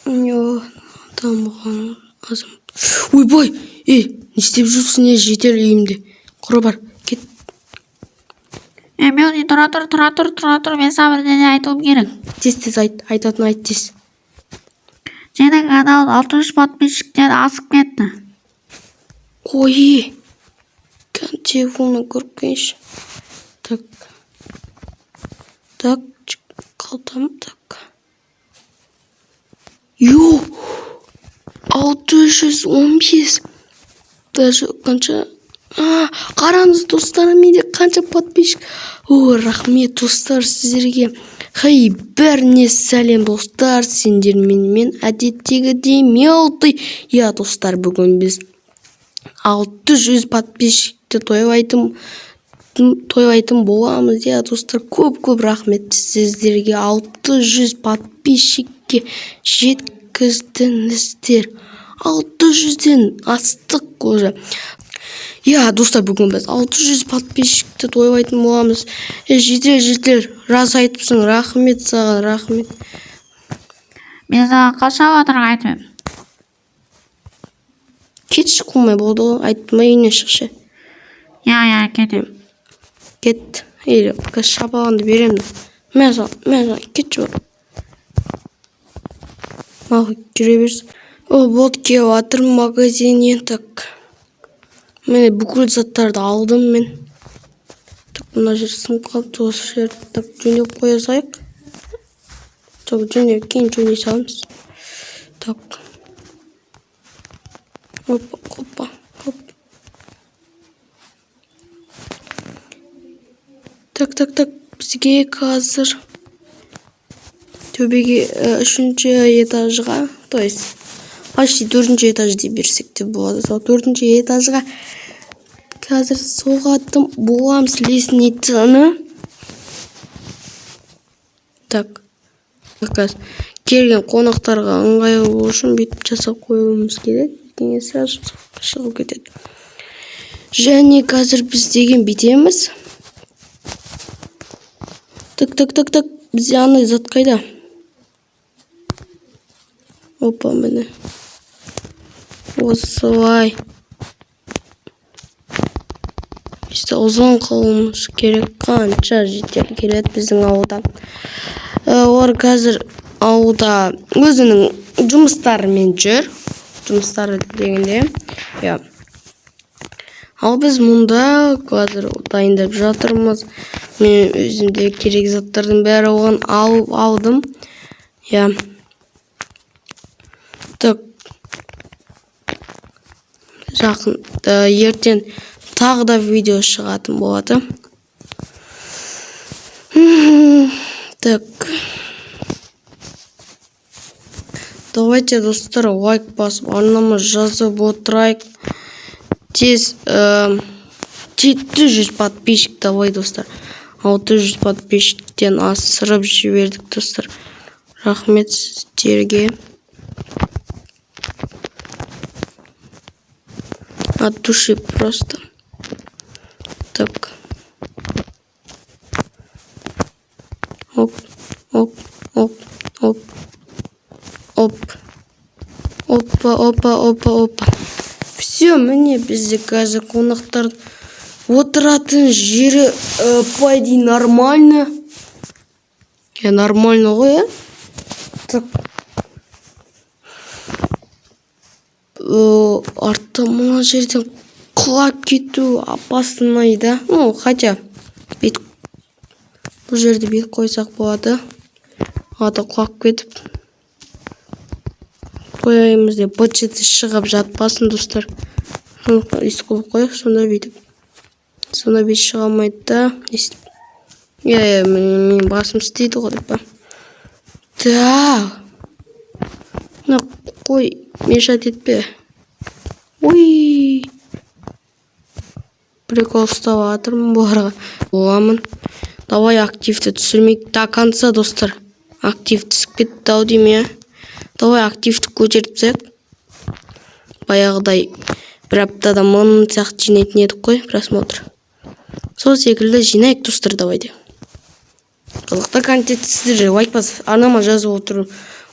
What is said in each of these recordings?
Yo, дамыған азым. Ойбай, не істеп жүрсің, жетер үйімде. Құра бар, кет. Мелни, тұра тұр, мен саған бірдеңе айтуым керек. Тез айтатын айт тез. Сенің каналың 600 подписчиктен асып кетті. Ой, телефонын көріп қойшы. Так, қалтам, так. Ё, 615. Даже қанша... Қараңыз, достар, менде қанша подписчик. Рахмет, достар, сіздерге. Хей, бәріне сәлем, достар. Сендермен мен әдеттегідей мелтый. Я, достар, бүгін біз 600 подписчикті тойлайтын боламыз. Я, достар, көп рахмет сіздерге. 600 подписчикке жеткіздіңіздер. 600-ден астық уже. Я, достар, бүгін біз 600 подписчикті тойлайтын боламыз. Жетер. Раз айтыпсың, рахмет саған, рахмет. Мен саған қашан отырға айтып. Кетші қылмай болды ғой, айтпай үйіне шықшы. Я, кетем. Кет. Шапағанды беремді. Мен саған, кетші бар. Мағы жүре берсін. Болды, кеу атыр магазинен, так. Мен бүкіл заттарды алдым мен. Так, мына жер сынып қалыпты, осы жер. Так, жөнеп қоя сайық. Так, кейін жөне саламыз. Так. Опа. Так, бізге қазір төбеге 3-ші этажға, то есть почти 4-ші этажды берсек те болады. Сол 4-ші этажға қазір соғатым боламыз лестницаны. Так. Келген қонақтарға ыңғайлы үшін бүйтіп жасап қоюымыз керек. Кеңесі шығып кетеді. Және қазір біз деген бітеміз. Так. Бізде анай зат қайда? Опа, міне. Осылай. Бізде ұзын қылымыз керек. Қанша жетер келеді біздің ауылдан. Олар қазір ауылда өзінің жұмыстарымен жүр. Жұмыстары дегенде. Ал біз мұнда қазір дайындап жатырмыз. Мен өзімде керек заттардың бәрі оған алдым. Так. Жақын ертең тағы да видео шығатын болады. Так. Давайте, достар, лайк басып, арнамыз жазып отырайық. Тез 700 подписчик давай, достар. 600 подписчиктен асырып жібердік, достар. Рахмет сіздерге. От души просто. Так. Оп. Опа. Все, міне бізде қазір қонақтар отыратын жері пойди нормально. Нормально ғой, Так. Артта мына жерден құлап кету опасно, да? Хотя бұл жерде бет қойсақ болады. Ата құлап кетіп қойаймыз деп быт-шыты шығып жатпасын, достар. Исколып қойық, сонда бүйтіп шыға алмайды да. Мен басым істейді ғой деп. Так. Қой, мешат етпе. Ой. Прикол ұстап атырмын бұларға. Боламын. Давай активті түсірмейік до конца, достар. Актив түсіп кетті ау дейме. Давай активті көтертсек. Баяғыдай бір аптада 1000 сияқты жинайтын едік қой, просмотр. Сол секілді жинайық, достар, давайте. Қызықты контент сіздер лайк басып, арнама жазып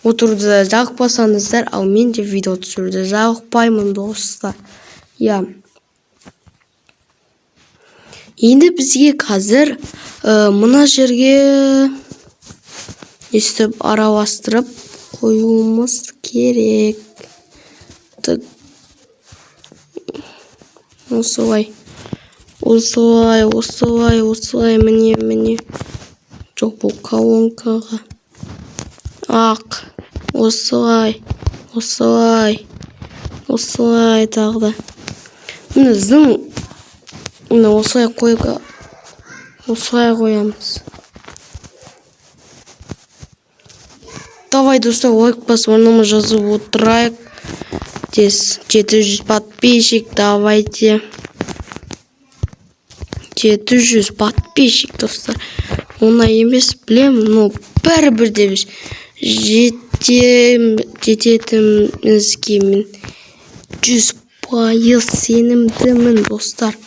отыруды жақпасаңыздар, ал мен де видео түсіруді жақпаймын достар. Я. Енді бізге қазір мына жерге естіп араластырып қоюымыз керек. Осылай, міне. Жоқ, бұл колонкаға. Ақ, осылай тағда. Міне зың, міне осылай қоямыз. Давай, достар, лайк басып, орнама жазып отырайық. 700 подписчик, давайте. 700 подписчик, достар. Оңай емес, білем, но бәрібір де жететімізге мен 100% сенімдімін, достар.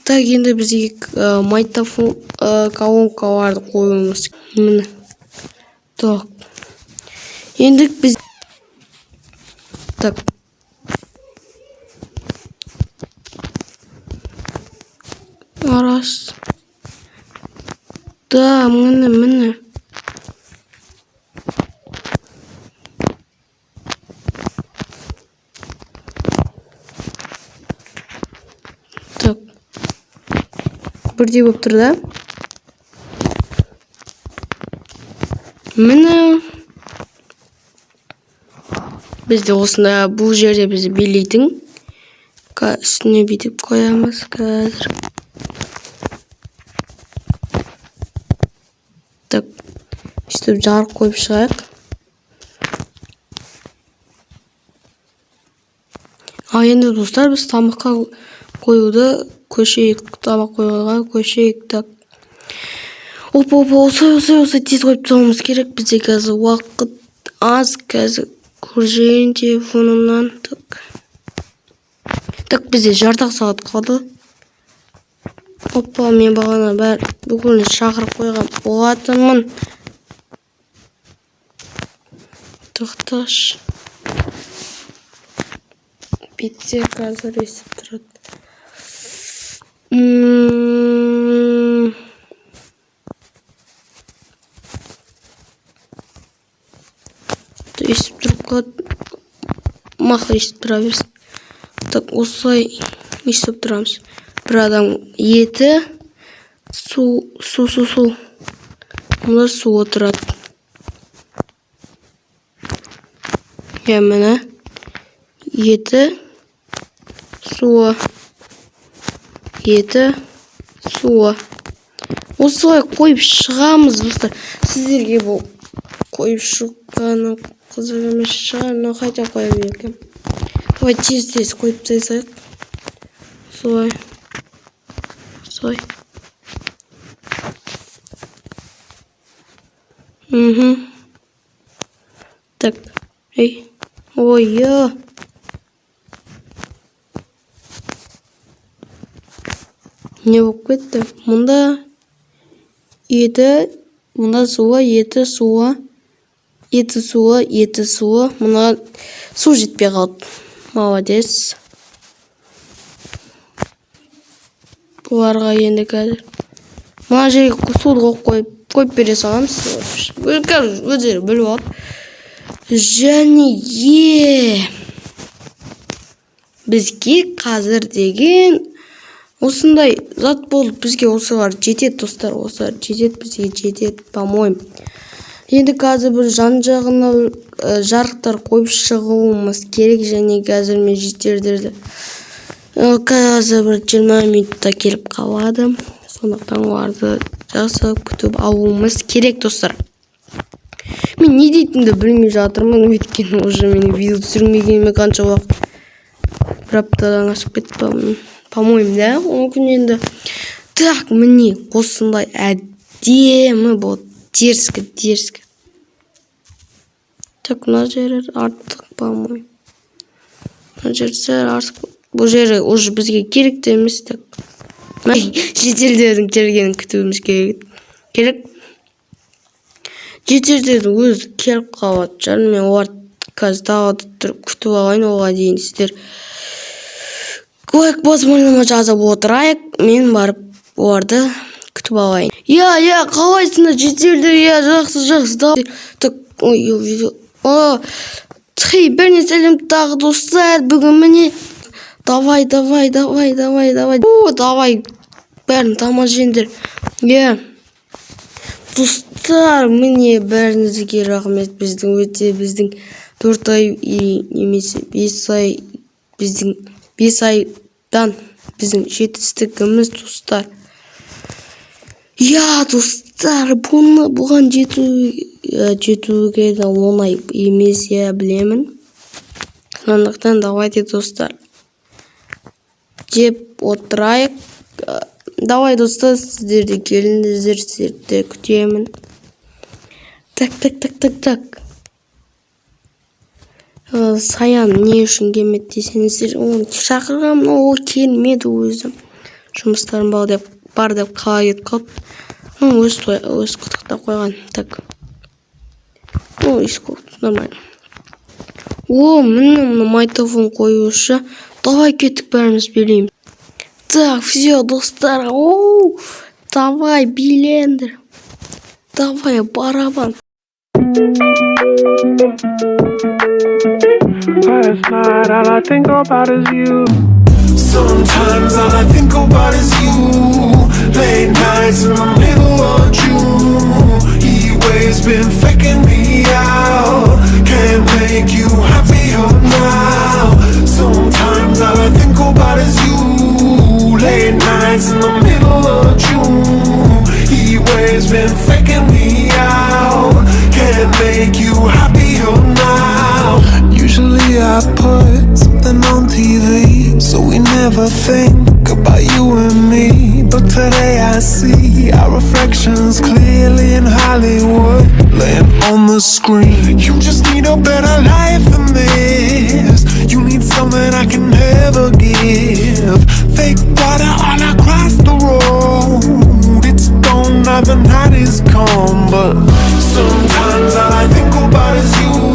Так, енді бізге майтафон колонкаларды қоюымыз. Міне. Так. Енді біз... Так. Арас. Да, міне. Так. Бірдей болып тұр, да? Міне. Бізде осында бұл жерде бізді билейтін. Үстіне бүйтіп қоямыз қазір. Так. Үстіп жарық қойып шығайық. Енді достар, біз тамаққа қоюды көшейік. Тамақ қоюға көшейік. Так. Осылай тез қойып тұрамыз керек. Бізде қазір уақыт аз. Қазір көржейін телефонымнан. Так, бізде жартақ сағат қалды. Опа, мен бағана бүкілін шақырып қойған болатынмын. Тоқташ. Битсе қазір естіп тұрады. Естіп тұрып қалады. Мақта естіп тұра берсін. Так, осылай естіп тұрамыз. Бір адам еті, су. Мұнда су отырады. Міне. Еті, суы. Осылай қойып шығамыз, достар. Сіздерге бұл қойып шыққаны қызық емес шығар, но қайта қоя берекем. Давай тез қойып тайсайық. Солай. Так. Ой-ой. Не болып кетті? Мұнда еті, мұнда суы, еті, суы. Мұна су жетпей қалды. Молодец. Бұларға енді қазір. Мұна жерге суды қойып бере саламыз. Өздері біліп алып. Және бізге қазір деген осындай зат болып бізге осылар жетеді, достар. Осылар жетеді, бізге жетеді, по-моему. Енді қазір бір жан-жағына жарықтар қойып шығуымыз керек. Және қазір мен жетердерді. Қазір бір 20 минутта келіп қалады. Сондықтан оларды жасап күтіп алуымыз керек, достар. Мен не дейтінді білмей жатырмын. Өйткені уже мен видео түсірмегеніме қанша уақыт. Бір аптадан асып кетті, по-моему, да? Мүмкін енді. Так, міне осындай әдемі болды. Дерзкі. Так, мына жері артық, по-моему. Мына жері артық. Бұл жері уже бізге керек емес. Так. Шетелдердің келгенін күтуіміз керек. жетердердің өзі келіп қалады жарым. Мен оларды қазір далада тұрып күтіп алайын. Оған дейін сіздер лайк басып ойнама жазып отырайық. Мен барып оларды күтіп алайын. Я, қалайсыңдар жетердер? Я, жақсы. Так, видео. Бәріне сәлем тағы достар. Бүгін міне давай. Давай. Бәрін тамашаңдар. Достар, міне бәріңізге рахмет. Біздің 4 ай немесе 5 ай біздің 5 айдан біздің жетістігіміз достар. Достар, бұған жетуге де оңай емес, білемін. Сондықтан давайте достар. Жеп отырайық. Давай достар, сіздерді келіңіздер, сіздерді күтемін. Так. Саян не үшін келмеді десеңіздер, оны шақырғанмын, ол келмеді өзім. Жұмыстарым бар деп қала кетіп қалып. Өз құттықтап қойған. Так. Нормально. Міне майтофон қоюшы. Давай кеттік бәріміз билейміз. Так, все, достар. Давай билендер. Давай барабан. Last night all I think about is you. Sometimes all I think about is you. Late nights in the middle of June. He waves been faking me out. Can't make you happier now. Sometimes all I think about is you. Late nights in the middle of June. He waves been faking me out. Can't make you happier now. Usually I put something on TV, so we never think about you and me. But today I see our reflections clearly in Hollywood, laying on the screen. You just need a better life than this. You need something I can never give. Fake water all across the road. It's gone now, the night is come. But sometimes all I think about is you.